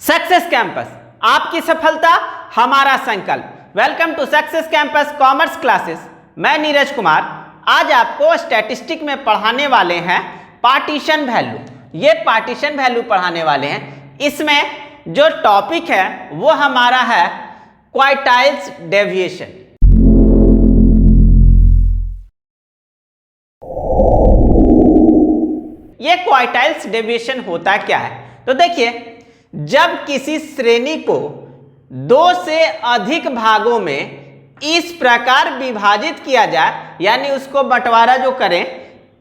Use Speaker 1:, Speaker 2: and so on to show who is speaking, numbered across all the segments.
Speaker 1: Success campus, आपकी सफलता हमारा संकल्प। Welcome to success campus commerce classes. मैं नीरज कुमार आज आपको स्टैटिस्टिक में पढ़ाने वाले हैं पार्टीशन वैल्यू। ये पार्टीशन वैल्यू पढ़ाने वाले हैं। इसमें जो टॉपिक है वो हमारा है क्वार्टाइल्स डेविएशन। ये क्वार्टाइल्स डेविएशन होता क्या है? तो देखिए, जब किसी श्रेणी को दो से अधिक भागों में इस प्रकार विभाजित किया जाए, यानी उसको बंटवारा जो करें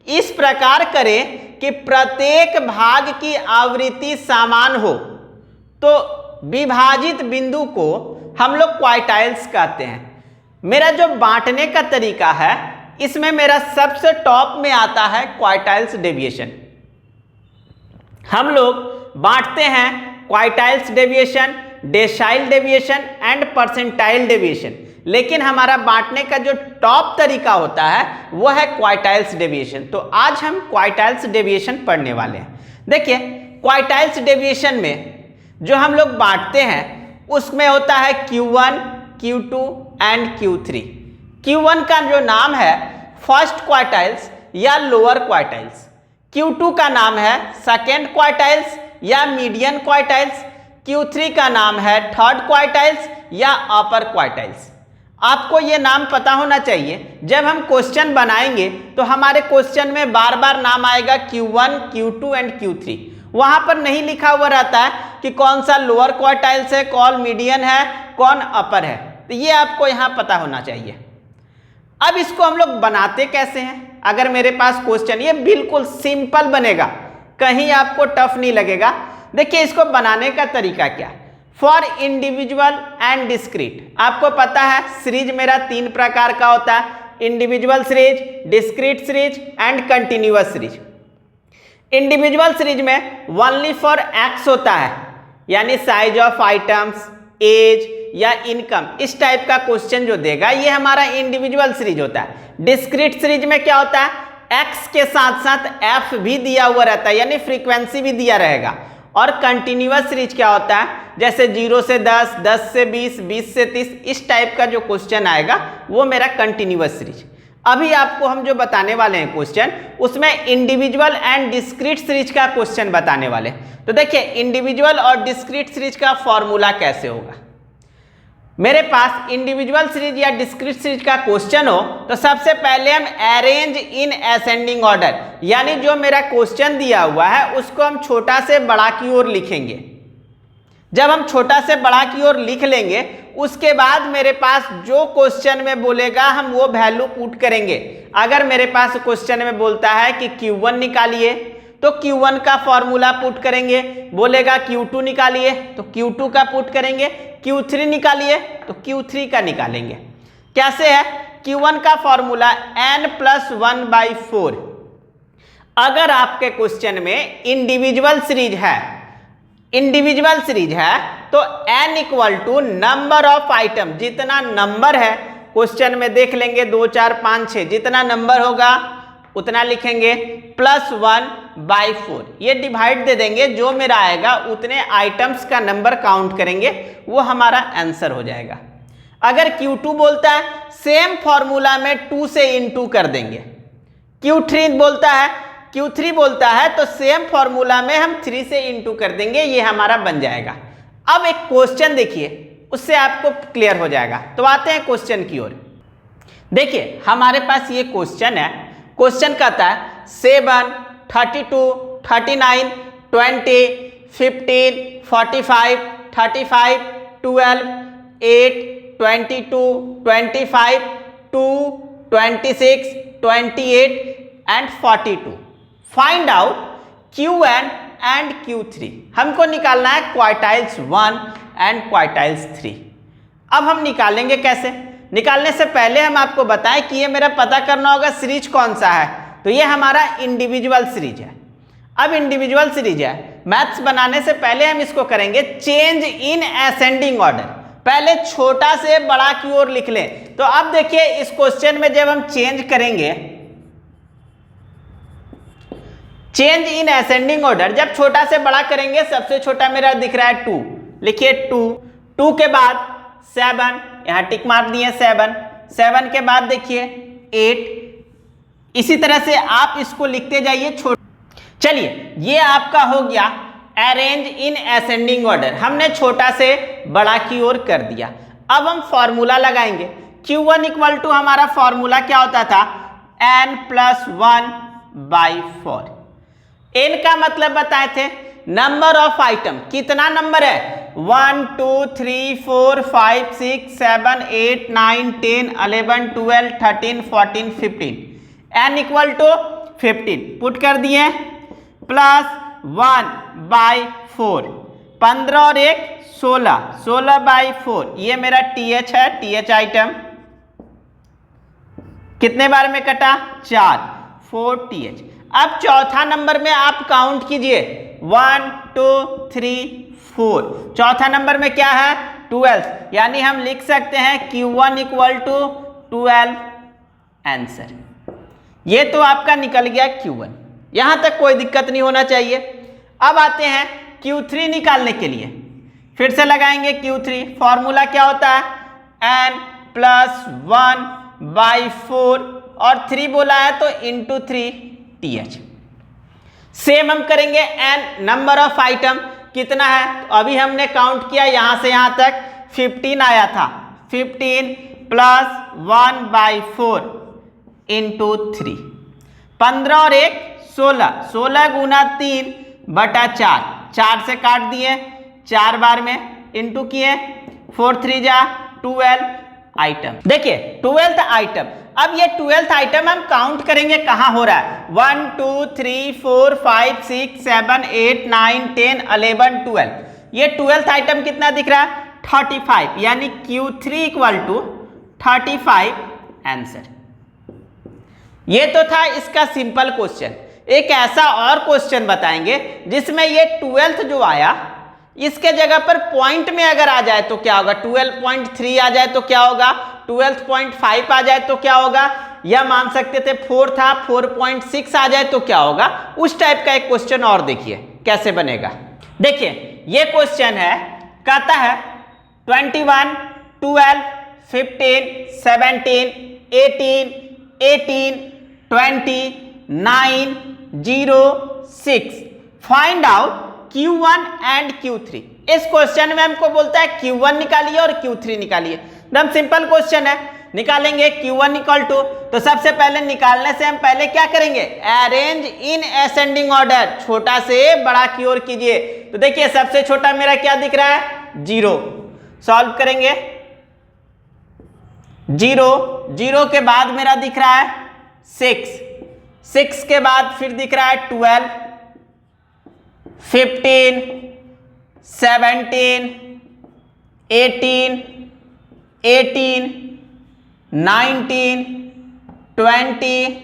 Speaker 1: इस प्रकार करें कि प्रत्येक भाग की आवृत्ति समान हो, तो विभाजित बिंदु को हम लोग क्वार्टाइल्स कहते हैं। मेरा जो बांटने का तरीका है इसमें मेरा सबसे टॉप में आता है क्वार्टाइल्स डेविएशन। हम लोग बांटते हैं quartiles deviation, decyl deviation and percentile deviation, लेकिन हमारा बांटने का जो टॉप तरीका होता है वो है क्वार्टाइल्स डेविएशन। तो आज हम क्वार्टाइल्स डेविएशन पढ़ने वाले हैं। देखिए, क्वार्टाइल्स डेविएशन में जो हम लोग बांटते हैं उसमें होता है Q1, Q2 and Q3। Q1 का जो नाम है फर्स्ट क्वार्टाइल्स या लोअर क्वार्टाइल्स, Q2 का नाम है सेकेंड क्वार्टाइल्स या मीडियन क्वार्टाइल्स, Q3 का नाम है थर्ड क्वार्टाइल्स या अपर क्वार्टाइल्स। आपको ये नाम पता होना चाहिए। जब हम क्वेश्चन बनाएंगे तो हमारे क्वेश्चन में बार बार नाम आएगा Q1, Q2 एंड Q3। वहां पर नहीं लिखा हुआ रहता है कि कौन सा लोअर क्वार्टाइल्स है, कौन मीडियन है, कौन अपर है। तो ये आपको यहाँ पता होना चाहिए। अब इसको हम लोग बनाते कैसे हैं? अगर मेरे पास क्वेश्चन, ये बिल्कुल सिंपल बनेगा, कहीं आपको टफ नहीं लगेगा। देखिए, इसको बनाने का तरीका क्या है। फॉर इंडिविजुअल एंड डिस्क्रीट, आपको पता है सीरीज मेरा तीन प्रकार का होता है, individual series, discrete series and continuous series. Individual series में ओनली फॉर एक्स होता है, यानी साइज ऑफ आइटम्स, एज या इनकम, इस टाइप का क्वेश्चन जो देगा ये हमारा इंडिविजुअल सीरीज होता है। डिस्क्रीट सीरीज में क्या होता है, एक्स के साथ साथ एफ भी दिया हुआ रहता है, यानी फ्रीक्वेंसी भी दिया रहेगा। और कंटिन्यूअस सीरीज क्या होता है, जैसे 0 से 10, 10 से 20, 20 से 30, इस टाइप का जो क्वेश्चन आएगा वो मेरा कंटिन्यूअस सीरीज। अभी आपको हम जो बताने वाले हैं क्वेश्चन, उसमें इंडिविजुअल एंड डिस्क्रीट सीरीज का क्वेश्चन बताने वाले हैं। तो देखिए, इंडिविजुअल और डिस्क्रीट सीरीज का फॉर्मूला कैसे होगा। मेरे पास इंडिविजुअल सीरीज या डिस्क्रीट सीरीज का क्वेश्चन हो तो सबसे पहले हम अरेंज इन असेंडिंग ऑर्डर, यानी जो मेरा क्वेश्चन दिया हुआ है उसको हम छोटा से बड़ा की ओर लिखेंगे। जब हम छोटा से बड़ा की ओर लिख लेंगे उसके बाद मेरे पास जो क्वेश्चन में बोलेगा हम वो वैल्यू पुट करेंगे। अगर मेरे पास क्वेश्चन में बोलता है कि Q1 निकालिए तो Q1 का फॉर्मूला पुट करेंगे, बोलेगा Q2 निकालिए तो Q2 का पुट करेंगे, Q3 निकालिए तो Q3 का निकालेंगे। कैसे है, Q1 का फॉर्मूला n+1/4। अगर आपके क्वेश्चन में इंडिविजुअल सीरीज है तो n = नंबर ऑफ आइटम, जितना नंबर है क्वेश्चन में देख लेंगे 2, 4, 5, 6, जितना नंबर होगा उतना लिखेंगे, +1/4। ये डिवाइड दे देंगे, जो मेरा आएगा उतने आइटम्स का नंबर काउंट करेंगे, वो हमारा आंसर हो जाएगा। अगर Q2 बोलता है सेम फॉर्मूला में 2 से इनटू कर देंगे। Q3 बोलता है तो सेम फॉर्मूला में हम 3 से इनटू कर देंगे, ये हमारा बन जाएगा। अब एक क्वेश्चन देखिए, उससे आपको क्लियर हो जाएगा। तो आते हैं क्वेश्चन की ओर। देखिए, हमारे पास ये क्वेश्चन है। क्वेश्चन कहता है 7, 32, 39, 20, 15, 45, 35, 12, 8, 22, 25, 2, 26, 28 and 42। Find out Q1 and Q3। हमको निकालना है क्वार्टाइल्स 1 एंड क्वार्टाइल्स 3। अब हम निकालेंगे कैसे? निकालने से पहले हम आपको बताएं कि ये मेरा पता करना होगा सीरीज कौन सा है। तो ये हमारा इंडिविजुअल सीरीज है। अब इंडिविजुअल सीरीज है, मैथ्स बनाने से पहले हम इसको करेंगे चेंज इन असेंडिंग ऑर्डर। पहले छोटा से बड़ा की ओर लिख लें। तो अब देखिए, इस क्वेश्चन में जब हम चेंज करेंगे चेंज इन असेंडिंग ऑर्डर, जब छोटा से बड़ा करेंगे, सबसे छोटा मेरा दिख रहा है 2, लिखिए 2 के बाद 7, यहां टिक मार दिए 7 के बाद देखिए 8, इसी तरह से आप इसको लिखते जाइए चलिए ये आपका हो गया अरेंज इन असेंडिंग ऑर्डर, हमने छोटा से बड़ा की ओर कर दिया। अब हम फॉर्मूला लगाएंगे। Q1 इक्वल टू हमारा फॉर्मूला क्या होता था, n+1/4। n का मतलब बताए थे नंबर ऑफ आइटम, कितना नंबर है 1 2 3 4 5 6 7 8 9 10 11 12 13 14 15, n इक्वल टू 15 पुट कर दिए, +1/4, 15 और 1 16, 16/4, ये मेरा TH है, TH आइटम कितने बार में कटा 4, 4 TH। अब चौथा नंबर में आप काउंट कीजिए 1 2 3 4, चौथा नंबर में क्या है 12, यानी हम लिख सकते हैं Q1 इक्वल टू 12 आंसर। ये तो आपका निकल गया Q1, यहां तक कोई दिक्कत नहीं होना चाहिए। अब आते हैं Q3 निकालने के लिए, फिर से लगाएंगे Q3, फॉर्मूला क्या होता है n+1/4 और 3 बोला है तो इंटू 3 TH। सेम हम करेंगे n नंबर ऑफ आइटम कितना है, तो अभी हमने काउंट किया यहां से यहां तक 15 आया था, 15 +1/4 इंटू 3, 15 और 1 16, 16 गुना 3/4, 4 से काट दिए 4 बार में इंटू किए, 4 3 जा 12 आइटम। देखिए 12th आइटम, अब ये 12th आइटम हम काउंट करेंगे कहां हो रहा है 1 2 3 4 5 6 7 8 9 10 11 12, ये 12th आइटम कितना दिख रहा है 35, यानी Q3 इक्वल टू 35 आंसर। ये तो था इसका सिंपल क्वेश्चन। एक ऐसा और क्वेश्चन बताएंगे जिसमें ये 12th जो आया इसके जगह पर पॉइंट में अगर आ जाए तो क्या होगा, 12.3 आ जाए तो क्या होगा, 12.5 आ जाए तो क्या होगा, या मान सकते थे 4 था 4.6 आ जाए तो क्या होगा, उस टाइप का एक क्वेश्चन और देखिए कैसे बनेगा। देखिए ये क्वेश्चन है, कहता है 21 12 15 17 18 18 20 9 0 6 find out Q1 and Q3। इस क्वेश्चन में हमको बोलता है Q1 निकालिए और Q3 निकालिए। एकदम सिंपल क्वेश्चन है, निकालेंगे Q1 इक्वल टू, तो सबसे पहले निकालने से हम पहले क्या करेंगे अरेंज इन असेंडिंग ऑर्डर, छोटा से बड़ा की ओर कीजिए। तो देखिए सबसे छोटा मेरा क्या दिख रहा है 0, सॉल्व करेंगे 0, 0 के बाद मेरा दिख रहा है 6, 6 के बाद फिर दिख रहा है 12 15 17 18 18 19 20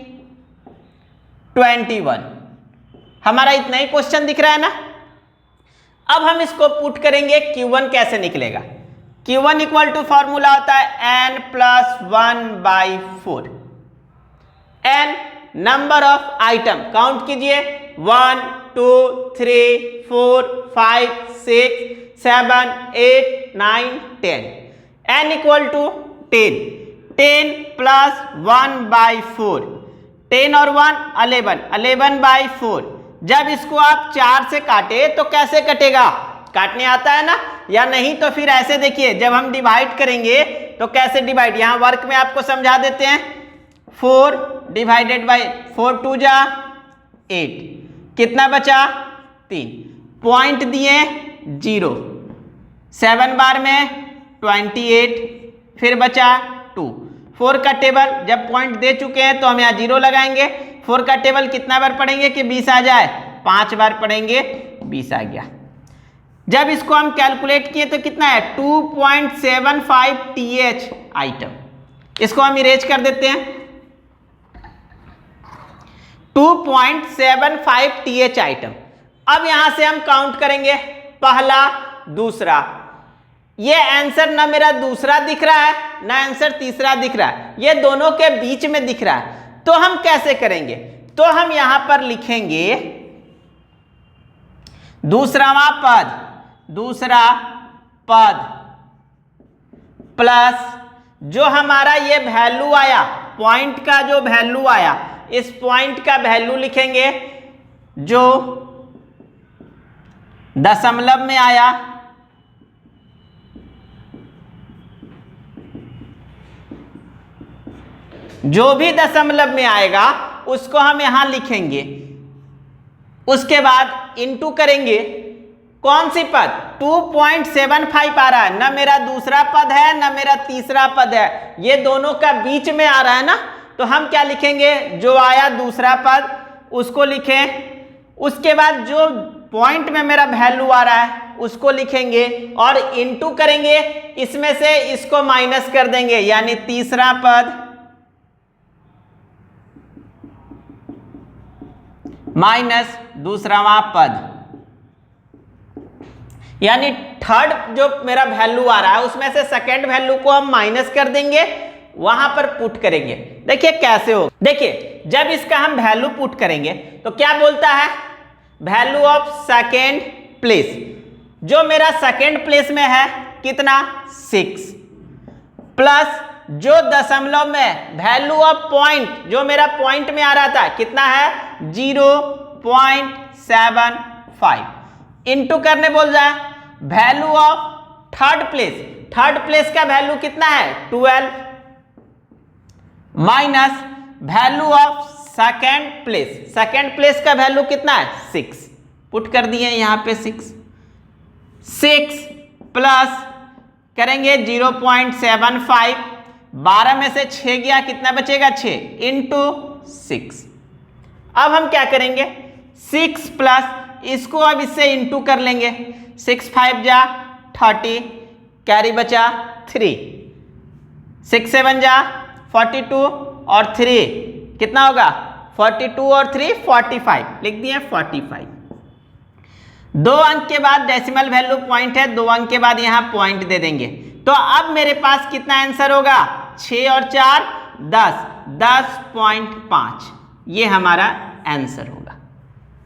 Speaker 1: 21, हमारा इतना ही क्वेश्चन दिख रहा है ना। अब हम इसको पुट करेंगे Q1 कैसे निकलेगा, Q1 इक्वल टू फॉर्मूला होता है n+1/4, n number of item, count कीजिए 1 2 3 4 5 6 7 8 9 10, n इक्वल टू 10, 10 +1/4, 10 और 1 11, 11/4। जब इसको आप 4 से काटे तो कैसे कटेगा, काटने आता है ना, या नहीं तो फिर ऐसे देखिए जब हम डिवाइड करेंगे तो कैसे डिवाइड, यहां वर्क में आपको समझा देते हैं, 4 डिवाइडेड बाई 4 2 जा 8, कितना बचा 3, पॉइंट दिए 0, 7 बार में 28, फिर बचा 2, 4 का टेबल जब पॉइंट दे चुके हैं तो हम यहाँ 0 लगाएंगे, 4 का टेबल कितना बार पढ़ेंगे कि 20 आ जाए, 5 बार पढ़ेंगे 20 आ गया। जब इसको हम कैलकुलेट किए तो कितना है 2.75 TH आइटम, इसको हम इरेज कर देते हैं, 2.75 TH आइटम। अब यहां से हम काउंट करेंगे पहला दूसरा, ये आंसर ना मेरा दूसरा दिख रहा है ना आंसर तीसरा दिख रहा है, ये दोनों के बीच में दिख रहा है। तो हम कैसे करेंगे, तो हम यहां पर लिखेंगे दूसरा पद प्लस जो हमारा ये वैल्यू आया, पॉइंट का जो वैल्यू आया, इस पॉइंट का वैल्यू लिखेंगे जो दशमलव में आया, जो भी दशमलव में आएगा उसको हम यहां लिखेंगे। उसके बाद इनटू करेंगे कौन सी पद, 2.75 आ रहा है ना, मेरा दूसरा पद है ना मेरा तीसरा पद है, ये दोनों का बीच में आ रहा है ना, तो हम क्या लिखेंगे, जो आया दूसरा पद उसको लिखें। उसके बाद जो पॉइंट में मेरा वैल्यू आ रहा है उसको लिखेंगे और इनटू करेंगे, इसमें से इसको माइनस कर देंगे, यानी तीसरा पद माइनस दूसरावां पद, यानी थर्ड जो मेरा वैल्यू आ रहा है उसमें से सेकेंड वैल्यू को हम माइनस कर देंगे, वहां पर पुट करेंगे। देखिए कैसे हो, देखिए जब इसका हम वैल्यू पुट करेंगे तो क्या बोलता है, वैल्यू ऑफ सेकेंड प्लेस, जो मेरा सेकेंड प्लेस में है कितना 6, प्लस जो दशमलव में वैल्यू ऑफ पॉइंट, जो मेरा पॉइंट में आ रहा था कितना है 0.75, इनटू करने बोल रहा है value of third place, third place का वैल्यू कितना है 12, minus value of second place, second place का वैल्यू कितना है 6, पुट कर दिए यहां पे 6 प्लस करेंगे 0.75, 12 में से 6 गया, कितना बचेगा 6 इंटू 6। अब हम क्या करेंगे 6 प्लस इसको अब इससे इंटू कर लेंगे, 6 5 जा 30, कैरी बचा 3, 6 7 जा 42 और 3 कितना होगा 42 और 3 45, लिख दिए 45। 2 अंक के बाद डेसिमल वैल्यू पॉइंट है, 2 अंक के बाद यहां पॉइंट दे देंगे, तो अब मेरे पास कितना आंसर होगा 6 और 4 10, 10.5 ये हमारा आंसर होगा।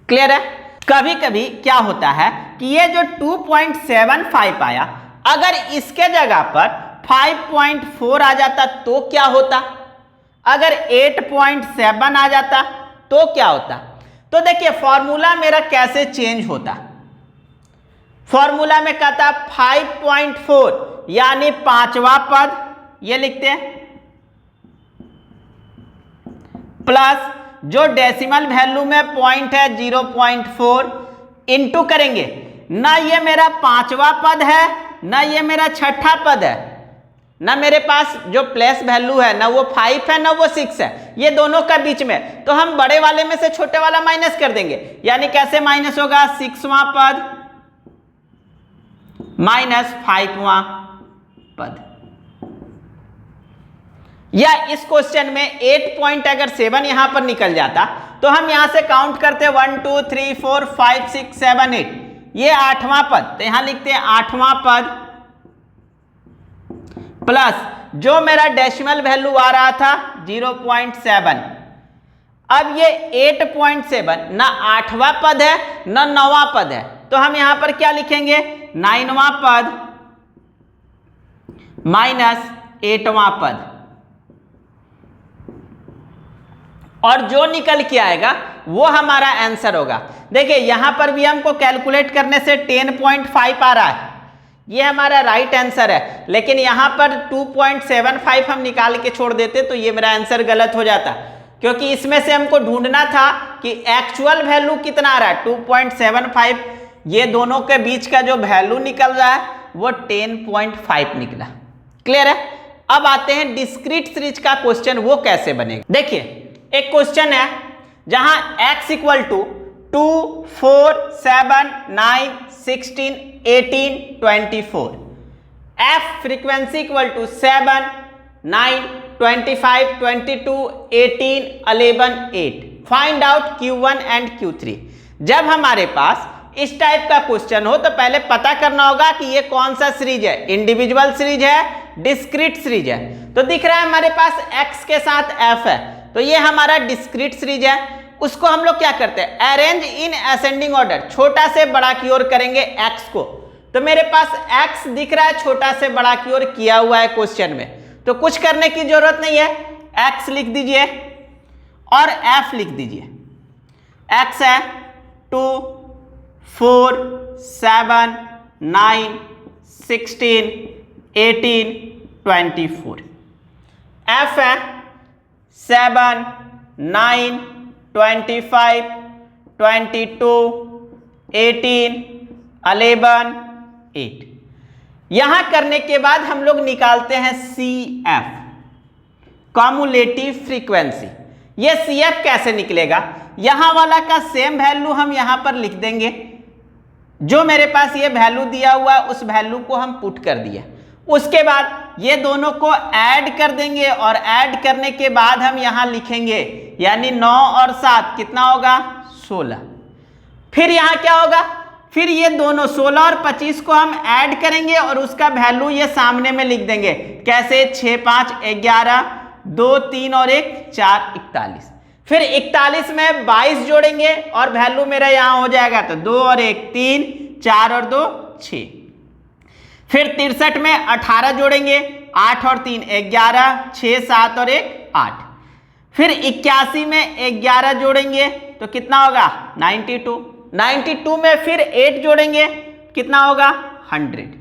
Speaker 1: क्लियर है। कभी कभी क्या होता है कि ये जो 2.75 आया, अगर इसके जगह पर 5.4 आ जाता तो क्या होता, अगर 8.7 आ जाता तो क्या होता। तो देखिए फॉर्मूला मेरा कैसे चेंज होता, फॉर्मूला में कहता 5.4 यानी पांचवा पद, ये लिखते हैं, प्लस जो डेसिमल वैल्यू में पॉइंट है 0.4 इनटू करेंगे, ना ये मेरा पांचवा पद है ना ये मेरा छठा पद है, ना मेरे पास जो प्लेस वैल्यू है ना वो 5 है ना वो 6 है, ये दोनों का बीच में, तो हम बड़े वाले में से छोटे वाला माइनस कर देंगे, यानी कैसे माइनस होगा 6वां पद माइनस 5वां पद। या इस क्वेश्चन में 8.7 यहां पर निकल जाता तो हम यहां से काउंट करते 1 2 3 4 5 6 7 8, ये 8वां पद, तो यहां लिखते हैं 8वां पद, प्लस जो मेरा डेसिमल वैल्यू आ रहा था 0.7, अब ये 8.7 ना 8वां पद है ना 9वां पद है, तो हम यहां पर क्या लिखेंगे 9वां पद माइनस 8वां पद, और जो निकल के आएगा वो हमारा आंसर होगा। देखिए यहां पर भी हमको कैलकुलेट करने से 10.5 आ रहा है, ये हमारा राइट आंसर है, लेकिन यहां पर 2.75 हम निकाल के छोड़ देते तो ये मेरा आंसर गलत हो जाता, क्योंकि इसमें से हमको ढूंढना था कि एक्चुअल वैल्यू कितना आ रहा है 2.75, ये दोनों के बीच का जो वैल्यू निकल रहा है वो 10.5 निकला। क्लियर है। अब आते हैं डिस्क्रीट सीरीज का क्वेश्चन, वो कैसे बनेगा। देखिए एक क्वेश्चन है जहां x equal to 2 4 7 9 16 18 24, f frequency equal to 7 9 25 22 18 11 8, find out Q1 and Q3। जब हमारे पास इस टाइप का क्वेश्चन हो तो पहले पता करना होगा कि ये कौन सा सीरीज है, इंडिविजुअल सीरीज है, डिस्क्रीट सीरीज है। तो दिख रहा है हमारे पास x के साथ f है, तो ये हमारा डिस्क्रीट सीरीज है। उसको हम लोग क्या करते हैं, अरेंज इन असेंडिंग ऑर्डर, छोटा से बड़ा की ओर करेंगे x को। तो मेरे पास x दिख रहा है छोटा से बड़ा की ओर किया हुआ है क्वेश्चन में, तो कुछ करने की जरूरत नहीं है, x लिख दीजिए और f लिख दीजिए। x है 2, 4, 7, 9, 16, 18, 24। f है 7, 9, 25, 22, 18, 11, 8। यहां करने के बाद हम लोग निकालते हैं CF, कम्युलेटिव फ्रीक्वेंसी। ये CF कैसे निकलेगा, यहां वाला का सेम वैल्यू हम यहां पर लिख देंगे, जो मेरे पास ये वैल्यू दिया हुआ है उस वैल्यू को हम पुट कर दिया। उसके बाद ये दोनों को ऐड कर देंगे और ऐड करने के बाद हम यहां लिखेंगे, यानी 9 और 7 कितना होगा 16। फिर यहां क्या होगा, फिर ये दोनों 16 और 25 को हम ऐड करेंगे और उसका वैल्यू ये सामने में लिख देंगे। कैसे, 6, 5, 11, 2, 3 और 1, 4, 41। फिर 41 में 22 जोड़ेंगे और वैल्यू मेरा यहां हो जाएगा, तो 2 और 1 3, 4 और 2 6। फिर 63 में 18 जोड़ेंगे, 8 और 3 11, 6, 7 और 1 8। फिर 81 में 11 जोड़ेंगे तो कितना होगा 92। 92 में फिर 8 जोड़ेंगे कितना होगा 100।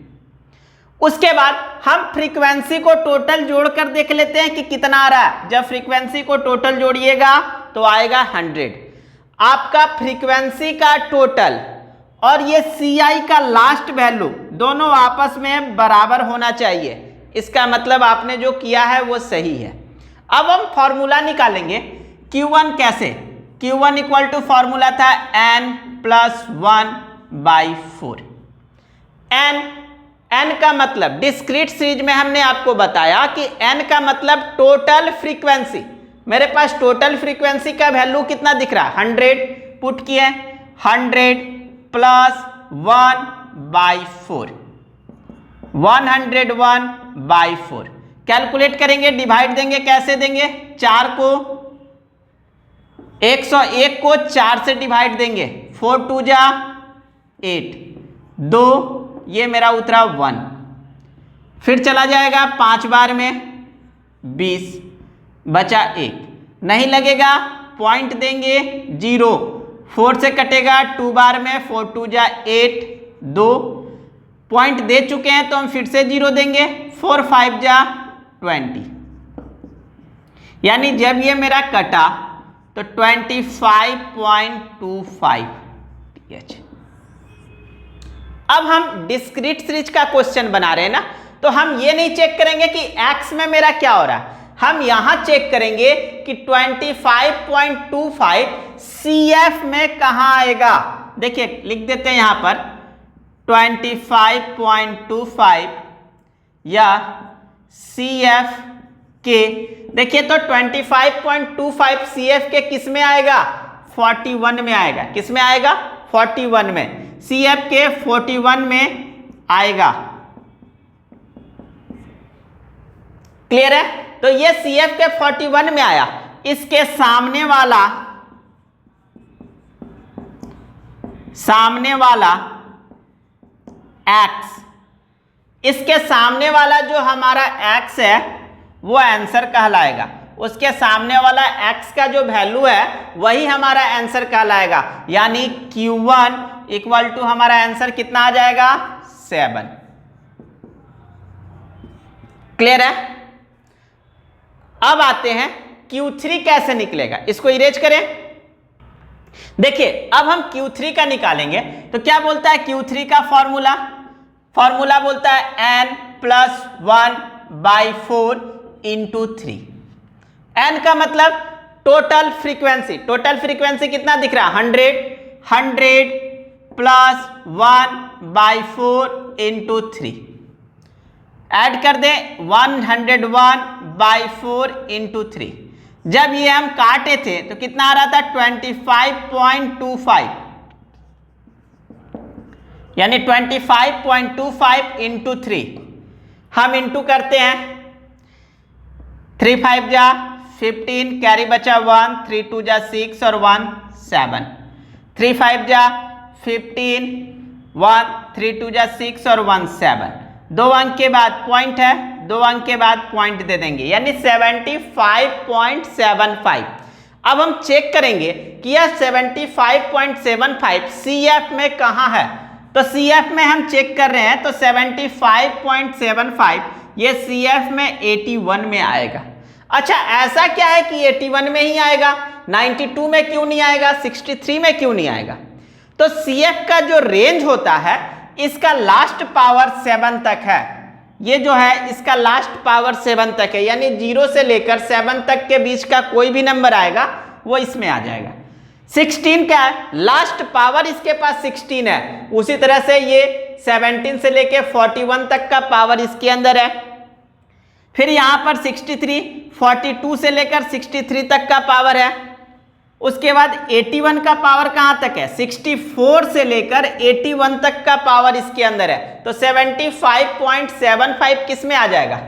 Speaker 1: उसके बाद हम फ्रीक्वेंसी को टोटल जोड़कर देख लेते हैं कि कितना आ रहा है। जब फ्रीक्वेंसी को टोटल जोड़िएगा तो आएगा 100। आपका फ्रीक्वेंसी का टोटल और ये CI का लास्ट वैल्यू दोनों आपस में बराबर होना चाहिए, इसका मतलब आपने जो किया है वो सही है। अब हम फॉर्मूला निकालेंगे Q1 कैसे, Q1 इक्वल टू फॉर्मूला था n+1/4। n का मतलब डिस्क्रीट सीरीज में हमने आपको बताया कि n का मतलब टोटल फ्रीक्वेंसी। मेरे पास टोटल फ्रीक्वेंसी का वैल्यू कितना दिख रहा है 100, पुट किए 100 + 1/4, 101/4। कैलकुलेट करेंगे, डिवाइड देंगे, कैसे देंगे, 4 को 101 को 4 से डिवाइड देंगे, 4 2 जा 8, 2 ये मेरा उतरा 1। फिर चला जाएगा 5 बार में 20, बचा 1, नहीं लगेगा पॉइंट देंगे 0, 4 से कटेगा 2 बार में, 4 2 जा 8, 2 पॉइंट दे चुके हैं तो हम फिर से 0 देंगे, 4 5 जा 20। यानी जब ये मेरा कटा तो 25.25 TH। अब हम डिस्क्रीट सीरीज का क्वेश्चन बना रहे हैं ना, तो हम ये नहीं चेक करेंगे कि x में मेरा क्या हो रहा है, हम यहां चेक करेंगे कि 25.25 CF में कहां आएगा। देखिए लिख देते हैं यहां पर 25.25 या CF के, देखिए तो 25.25 CF के किस में आएगा 41 में आएगा। किस में आएगा 41 में, CF के 41 में आएगा। क्लियर है, तो ये CF के 41 में आया। इसके सामने वाला x, इसके सामने वाला जो हमारा x है वो आंसर कहलाएगा। उसके सामने वाला x का जो वैल्यू है वही हमारा आंसर कहलाएगा। यानी Q1 इक्वल टू हमारा आंसर कितना आ जाएगा 7। क्लियर है। अब आते हैं Q3 कैसे निकलेगा, इसको इरेज करें। देखिए अब हम Q3 का निकालेंगे तो क्या बोलता है Q3 का फॉर्मूला बोलता है n+1/4 × 3। n का मतलब टोटल फ्रीक्वेंसी। टोटल फ्रीक्वेंसी कितना दिख रहा है 100 + 1/4 × 3। ऐड कर दें 101/4 × 3। जब ये हम काटे थे तो कितना आ रहा था 25.25, यानी 25.25 × 3। हम इंटू करते हैं, 3 5 जा 15, कैरी बचा 1, 3 2 जा 6 और 1 7, 3 5 जा 15, 1 3 2 जा 6 और 1 7, 2 अंक के बाद पॉइंट है, 2 अंक के बाद पॉइंट दे देंगे, यानी 75.75। अब हम चेक करेंगे कि यह 75.75 CF में कहाँ है। तो CF में हम चेक कर रहे हैं, तो 75.75 ये CF में 81 में आएगा। अच्छा, ऐसा क्या है कि 81 में ही आएगा, 92 में क्यों नहीं आएगा, 63 में क्यों नहीं आएगा? तो CF का जो रेंज होता है इसका लास्ट पावर 7 तक है। ये जो है इसका लास्ट पावर 7 तक है, यानी 0 से लेकर 7 तक के बीच का कोई भी नंबर आएगा वो इसमें आ जाएगा। 16 का है, लास्ट पावर इसके पास 16 है। उसी तरह से ये 17 से लेकर 41 तक का पावर इसके अंदर है। फिर यहां पर 63, 42 से लेकर 63 तक का पावर है। उसके बाद 81 का पावर कहां तक है, 64 से लेकर 81 तक का पावर इसके अंदर है। तो 75.75 किस में आ जाएगा,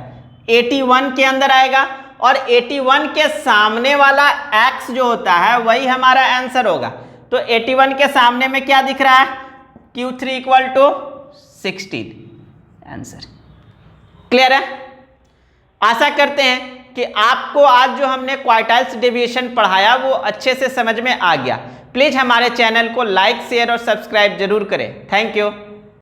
Speaker 1: 81 के अंदर आएगा। और 81 के सामने वाला x जो होता है वही हमारा आंसर होगा। तो 81 के सामने में क्या दिख रहा है, Q3 equal to 16 answer. Clear है? आशा करते हैं कि आपको आज जो हमने क्वार्टाइल्स डेविएशन पढ़ाया वो अच्छे से समझ में आ गया। प्लीज हमारे चैनल को लाइक, शेयर और सब्सक्राइब जरूर करें। Thank you.